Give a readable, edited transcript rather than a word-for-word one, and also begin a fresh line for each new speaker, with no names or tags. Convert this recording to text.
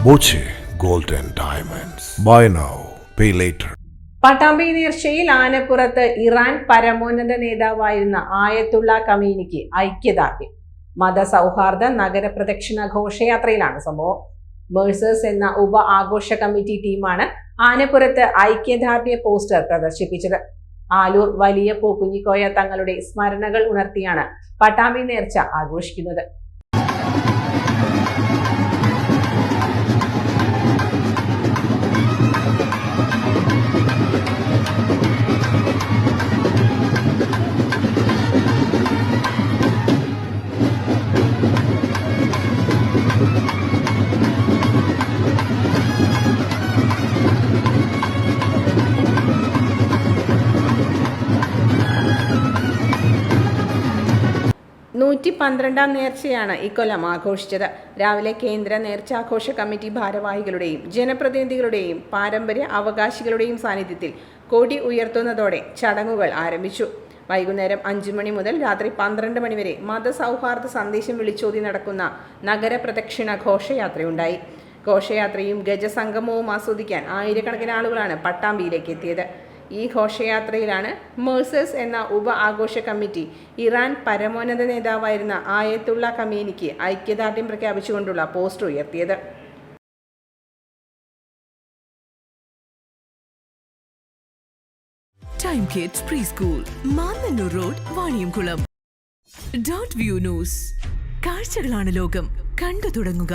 Boche gold and diamonds. Buy now pay later.
Pattambi നേർച്ചയിൽ ആനപ്പുറത്ത് Iran പരമോന്നത നേതാവായിരുന്ന ആയത്തുള്ള ഖമീനിക്ക് ഐക്യദാർഢ്യം. മതസൗഹാർദ്ദ നഗരപ്രദക്ഷിണ ഘോഷയാത്രയിലാണ് സംഭവം. മേഴ്സേഴ്സ് എന്ന ഉപ ആഘോഷ കമ്മിറ്റി ടീമാണ് ആനപ്പുറത്ത് ഐക്യദാർഢ്യ പോസ്റ്റർ പ്രദർശിപ്പിച്ചത്. ആലൂർ വലിയ പൂക്കുഞ്ഞിക്കോയ തങ്ങളുടെ സ്മരണകൾ ഉണർത്തിയാണ് പട്ടാമ്പി നേർച്ച ആഘോഷിക്കുന്നത്. ാം നേർച്ചയാണ് ഇക്കൊല്ലം ആഘോഷിച്ചത്. രാവിലെ കേന്ദ്ര നേർച്ചാഘോഷ കമ്മിറ്റി ഭാരവാഹികളുടെയും ജനപ്രതിനിധികളുടെയും പാരമ്പര്യ അവകാശികളുടെയും സാന്നിധ്യത്തിൽ കൊടി ഉയർത്തുന്നതോടെ ചടങ്ങുകൾ ആരംഭിച്ചു. വൈകുന്നേരം 5 മണി മുതൽ രാത്രി 12 മണി വരെ മതസൗഹാർദ്ദ സന്ദേശം വിളിച്ചോതി നടക്കുന്ന നഗരപ്രദക്ഷിണ ഘോഷയാത്രയുണ്ടായി. ഘോഷയാത്രയും ഗജസംഗമവും ആസ്വദിക്കാൻ ആയിരക്കണക്കിന് ആളുകളാണ് പട്ടാമ്പിയിലേക്ക് എത്തിയത്. ഈ ഘോഷയാത്രയിലാണ് മേഴ്സേഴ്സ് എന്ന ഉപ ആഘോഷ കമ്മിറ്റി ഇറാൻ പരമോന്നത നേതാവായിരുന്ന ആയത്തുള്ള ഖമീനിക്ക് ഐക്യദാർഢ്യം പ്രഖ്യാപിച്ചുകൊണ്ടുള്ള പോസ്റ്റർ ഉയർത്തിയത്.
Time kids pre school, Mannannur road, Vaniyamkulam. Dot view news. കാഴ്ചകളാണ് ലോകം, കണ്ടു തുടങ്ങുക.